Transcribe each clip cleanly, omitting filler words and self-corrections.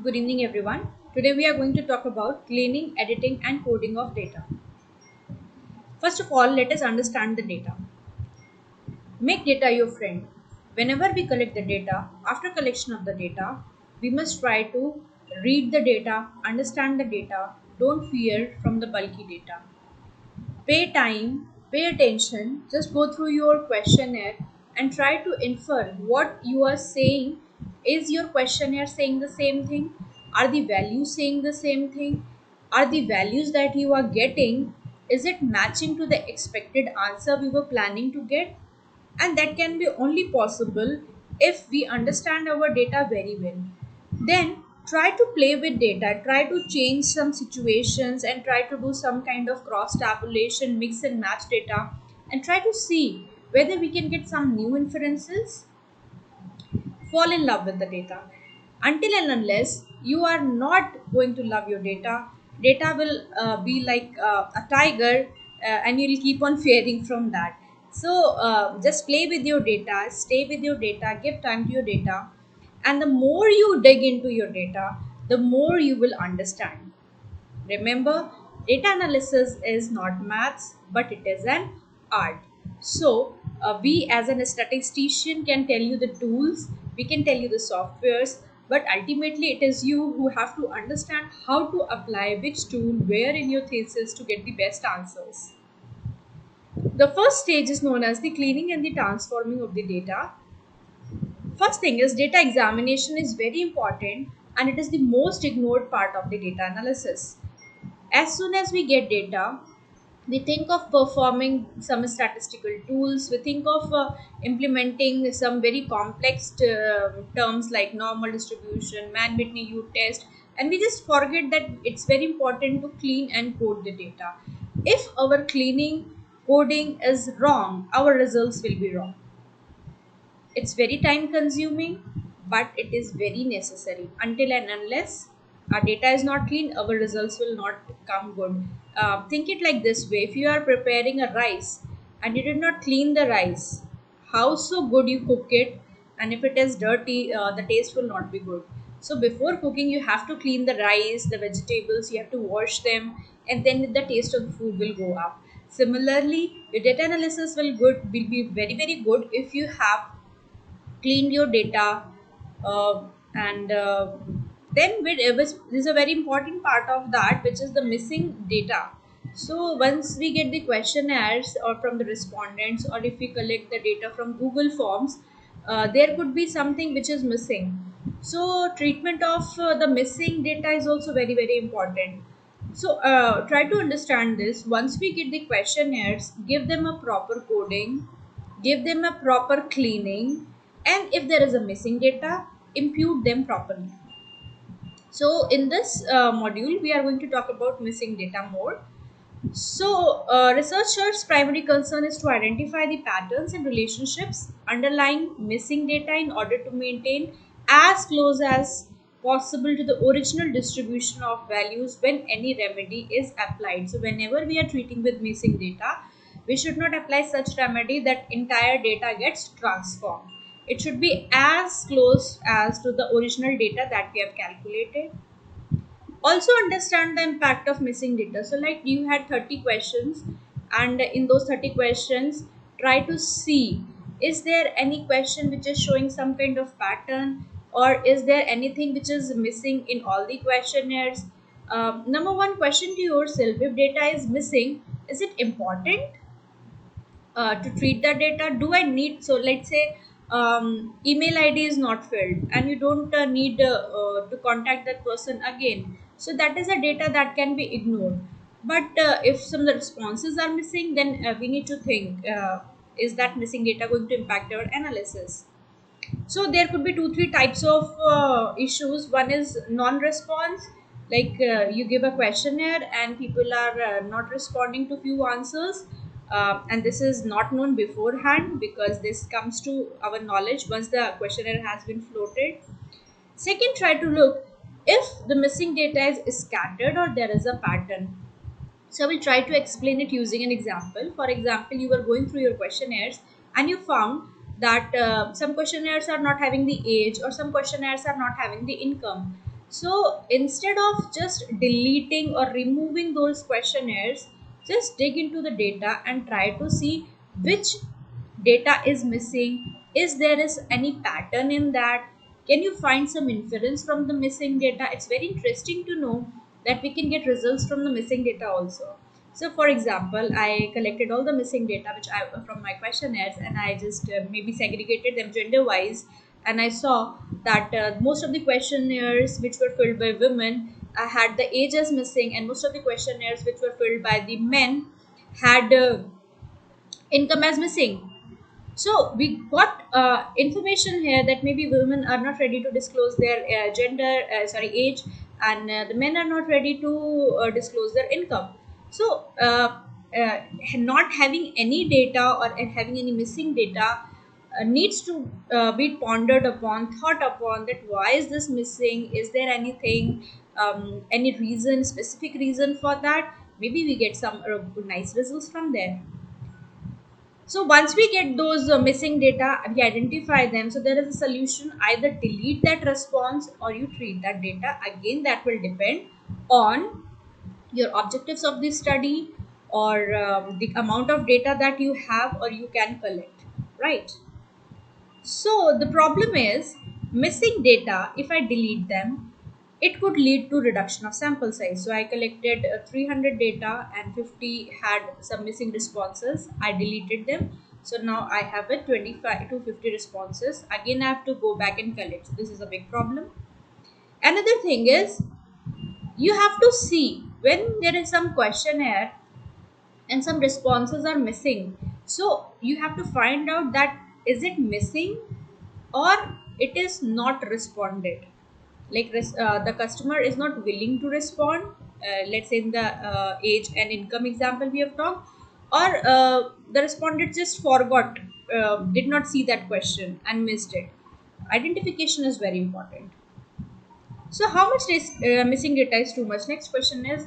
Good evening, everyone. Today we are going to talk about cleaning, editing, and coding of data. First of all, let us understand the data. Make data your friend. Whenever we collect the data, after collection of the data, we must try to read the data, understand the data, don't fear from the bulky data. Pay time, pay attention, just go through your questionnaire and try to infer what you are saying. Is your questionnaire saying the same thing? Are the values saying the same thing? Are the values that you are getting, is it matching to the expected answer we were planning to get? And that can be only possible if we understand our data very well. Then try to play with data, try to change some situations and try to do some kind of cross tabulation, mix and match data, and try to see whether we can get some new inferences. Fall in love with the data. Until and unless you are not going to love your data, data will be like a tiger, and you'll keep on fearing from that. So just play with your data, stay with your data, give time to your data, and the more you dig into your data, the more you will understand. Remember, data analysis is not maths, but it is an art. So, we as an statistician can tell you the tools, we can tell you the softwares, but ultimately it is you who have to understand how to apply which tool where in your thesis to get the best answers. The first stage is known as the cleaning and the transforming of the data. First thing is data examination is very important and it is the most ignored part of the data analysis. As soon as we get data, we think of performing some statistical tools, we think of implementing some very complex terms like normal distribution, man whitney u test, and we just forget that it's very important to clean and code the data. If our cleaning coding is wrong, our results will be wrong. It's very time consuming, but it is very necessary. Until and unless our data is not clean, our results will not come good. Think it like this way: if you are preparing a rice and you did not clean the rice, how so good you cook it, and if it is dirty, the taste will not be good. So before cooking, you have to clean the rice, the vegetables, you have to wash them, and then the taste of the food will go up. Similarly, your data analysis will be very good if you have cleaned your data, and then this is a very important part of that, which is the missing data. So once we get the questionnaires or from the respondents, or if we collect the data from google forms, there could be something which is missing. So treatment of the missing data is also very important. So try to understand this. Once we get the questionnaires, give them a proper coding, give them a proper cleaning, and if there is a missing data, impute them properly. So in this module, we are going to talk about missing data more. So researchers' primary concern is to identify the patterns and relationships underlying missing data in order to maintain as close as possible to the original distribution of values when any remedy is applied. So whenever we are treating with missing data, we should not apply such remedy that entire data gets transformed. It should be as close as to the original data that we have calculated. Also understand the impact of missing data. So like you had 30 questions, and in those 30 questions, try to see, is there any question which is showing some kind of pattern, or is there anything which is missing in all the questionnaires. Number one, question to yourself: if data is missing, is it important to treat the data? Do I need, so let's say email id is not filled and you don't need to contact that person again, so that is a data that can be ignored. But if some of the responses are missing, then we need to think, is that missing data going to impact our analysis? So there could be two three types of issues. One is non-response, like you give a questionnaire and people are not responding to few answers, and this is not known beforehand because this comes to our knowledge once the questionnaire has been floated. Second, try to look if the missing data is scattered or there is a pattern. So I will try to explain it using an example. For example, you were going through your questionnaires and you found that some questionnaires are not having the age, or some questionnaires are not having the income. So instead of just deleting or removing those questionnaires, just dig into the data and try to see which data is missing. Is there is any pattern in that? Can you find some inference from the missing data? It's very interesting to know that we can get results from the missing data also. So for example, I collected all the missing data which I from my questionnaires, and I just maybe segregated them gender wise, and I saw that most of the questionnaires which were filled by women had the ages missing, and most of the questionnaires which were filled by the men had income as missing. So we got information here that maybe women are not ready to disclose their age, and the men are not ready to disclose their income. So not having any data or having any missing data needs to be pondered upon, thought upon, that why is this missing? Is there anything, any reason, specific reason for that? Maybe we get some nice results from there. So once we get those missing data, we identify them. So there is a solution: either delete that response or you treat that data. Again, that will depend on your objectives of this study, or the amount of data that you have or you can collect, right? So the problem is missing data. If I delete them, it could lead to reduction of sample size. So I collected 300 data and 50 had some missing responses. I deleted them. So now I have a 25 to 50 responses. Again, I have to go back and collect. So this is a big problem. Another thing is, you have to see when there is some questionnaire and some responses are missing. So you have to find out that is it missing or it is not responded. Like the customer is not willing to respond, let's say in the age and income example we have talked, or the respondent just forgot, did not see that question and missed it. Identification is very important. So how much missing data is too much? Next question is,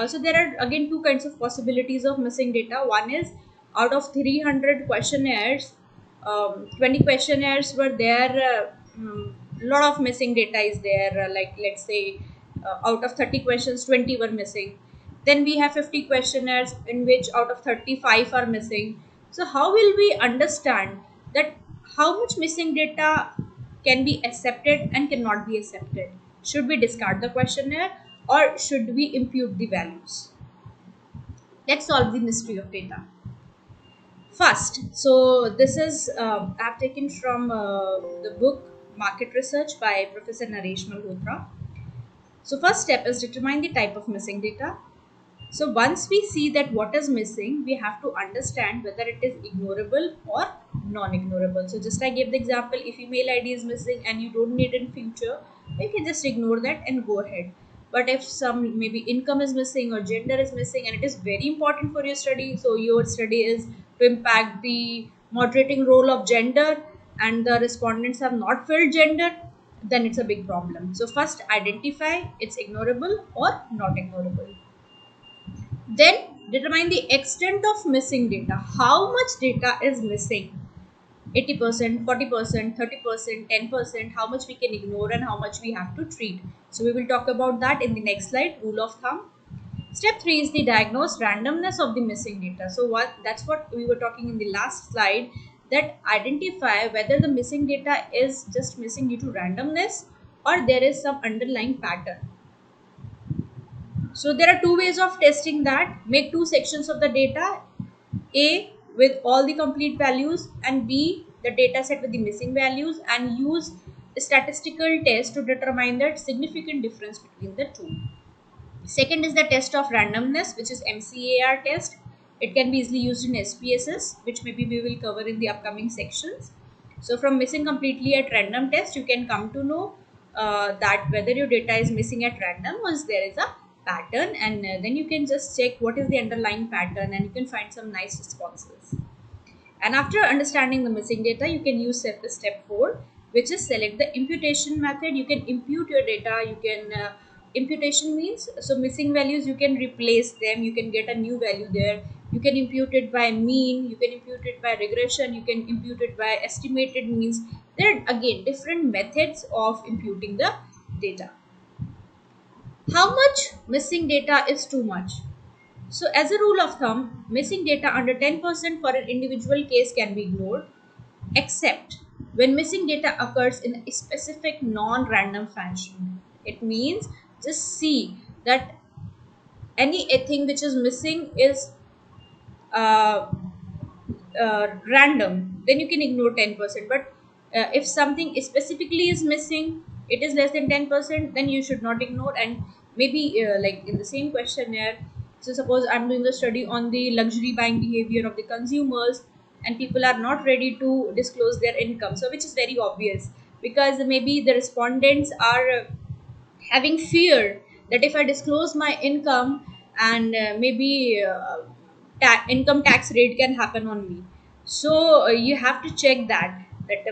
so there are again two kinds of possibilities of missing data. One is, out of 300 questionnaires, 20 questionnaires were there, lot of missing data is there, like let's say out of 30 questions 20 were missing. Then we have 50 questionnaires in which out of 35 are missing. So how will we understand that how much missing data can be accepted and cannot be accepted? Should we discard the questionnaire or should we impute the values? Let's solve the mystery of data. First, so this is I've taken from the book Market Research by Professor Naresh Malhotra. So first step is determine the type of missing data. So once we see that what is missing, we have to understand whether it is ignorable or non-ignorable. So just I gave the example, if email ID is missing and you don't need it in future, you can just ignore that and go ahead. But if some maybe income is missing or gender is missing and it is very important for your study, so your study is to impact the moderating role of gender and the respondents have not filled gender, then it's a big problem. So first identify it's ignorable or not ignorable. Then determine the extent of missing data. How much data is missing? 80%, 40%, 30%, 10%, how much we can ignore and how much we have to treat. So we will talk about that in the next slide, rule of thumb. Step 3 is the diagnose randomness of the missing data. So that's what we were talking in the last slide, that identify whether the missing data is just missing due to randomness or there is some underlying pattern. So there are two ways of testing that. Make two sections of the data, A with all the complete values and B the data set with the missing values, and use a statistical test to determine the significant difference between the two. Second is the test of randomness, which is MCAR test. It can be easily used in SPSS, which maybe we will cover in the upcoming sections. So from missing completely at random test, you can come to know that whether your data is missing at random or there is a pattern, and then you can just check what is the underlying pattern and you can find some nice responses. And after understanding the missing data, you can use step 4, which is select the imputation method. You can impute your data. You can imputation means, so missing values you can replace them. You can get a new value there. You can impute it by mean. You can impute it by regression. You can impute it by estimated means. There are again different methods of imputing the data. How much missing data is too much? So, as a rule of thumb, missing data under 10% for an individual case can be ignored, except when missing data occurs in a specific non random fashion. It means just see that anything which is missing is uh, random, then you can ignore 10%. But if something specifically is missing, it is less than 10%, then you should not ignore. And maybe like in the same questionnaire, so suppose I'm doing a study on the luxury buying behavior of the consumers, and people are not ready to disclose their income, so which is very obvious, because maybe the respondents are having fear that if I disclose my income, and maybe income tax rate can happen on me. So you have to check that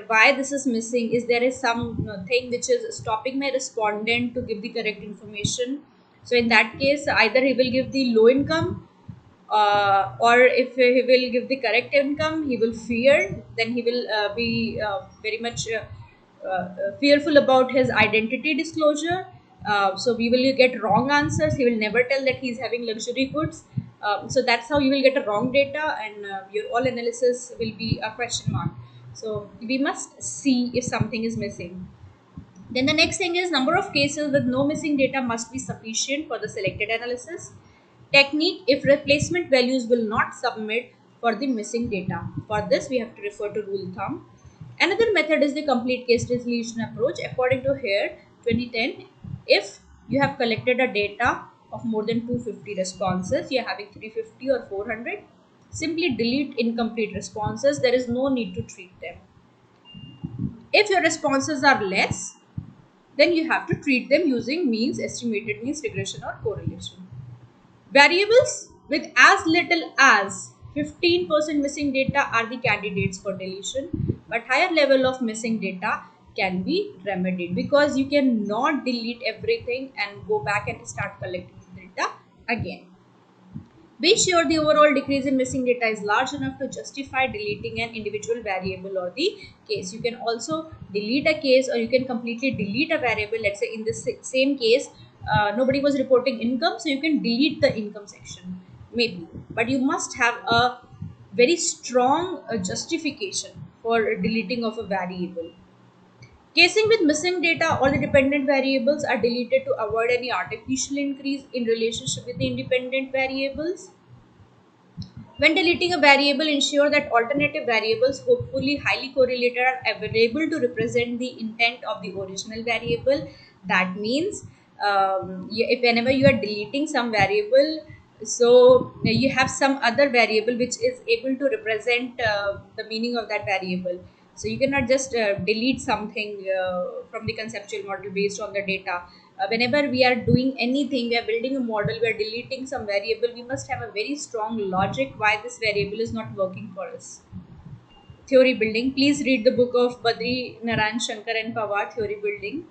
why this is missing. Is there is some thing which is stopping my respondent to give the correct information? So in that case, either he will give the low income, or if he will give the correct income, he will fear, then he will be very much fearful about his identity disclosure. So we will get wrong answers. He will never tell that he's having luxury goods. So that's how you will get a wrong data, and your all analysis will be a question mark. So we must see if something is missing. Then the next thing is number of cases with no missing data must be sufficient for the selected analysis. Technique, if replacement values will not submit for the missing data. For this, we have to refer to rule of thumb. Another method is the complete case resolution approach. According to here, 2010, if you have collected a data of more than 250 responses, you are having 350 or 400, simply delete incomplete responses. There is no need to treat them. If your responses are less, then you have to treat them using means, estimated means, regression, or correlation. Variables with as little as 15% missing data are the candidates for deletion, but higher level of missing data can be remedied, because you cannot delete everything and go back and start collecting data again. Be sure the overall decrease in missing data is large enough to justify deleting an individual variable or the case. You can also delete a case, or you can completely delete a variable. Let's say in this same case, nobody was reporting income, so you can delete the income section, maybe. But you must have a very strong justification for deleting of a variable. Casing with missing data, all the dependent variables are deleted to avoid any artificial increase in relationship with the independent variables. When deleting a variable, ensure that alternative variables, hopefully highly correlated, are available to represent the intent of the original variable. That means if whenever you are deleting some variable, so you have some other variable which is able to represent the meaning of that variable. So you cannot just delete something from the conceptual model based on the data. Whenever we are doing anything, we are building a model, we are deleting some variable, we must have a very strong logic why this variable is not working for us. Theory building. Please read the book of Badri Narayan Shankar and Pawar, Theory Building.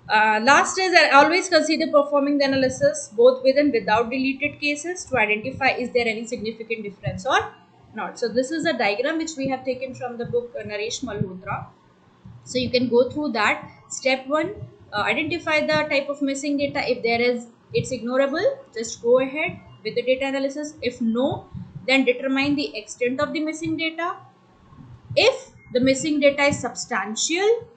Last is, I always consider performing the analysis both with and without deleted cases to identify is there any significant difference or not. So this is a diagram which we have taken from the book Naresh Malhotra. So you can go through that. Step 1, identify the type of missing data. If there is, it's ignorable, just go ahead with the data analysis. If no, then determine the extent of the missing data. If the missing data is substantial,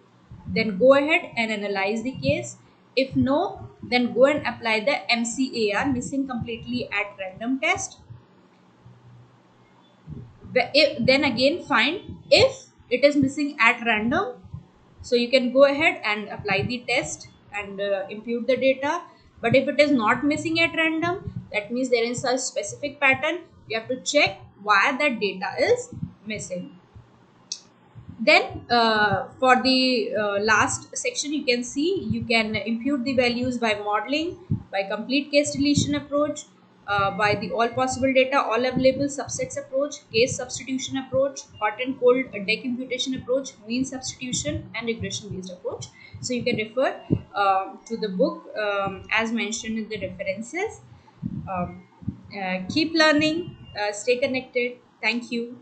then go ahead and analyze the case. If no, then go and apply the MCAR, missing completely at random test. Then again find if it is missing at random, so you can go ahead and apply the test and impute the data. But if it is not missing at random, that means there is a specific pattern. You have to check why that data is missing. Then for the last section, you can see you can impute the values by modeling, by complete case deletion approach, by the all possible data, all available subsets approach, case substitution approach, hot and cold deck imputation approach, mean substitution, and regression based approach. So you can refer to the book as mentioned in the references. Keep learning, stay connected. Thank you.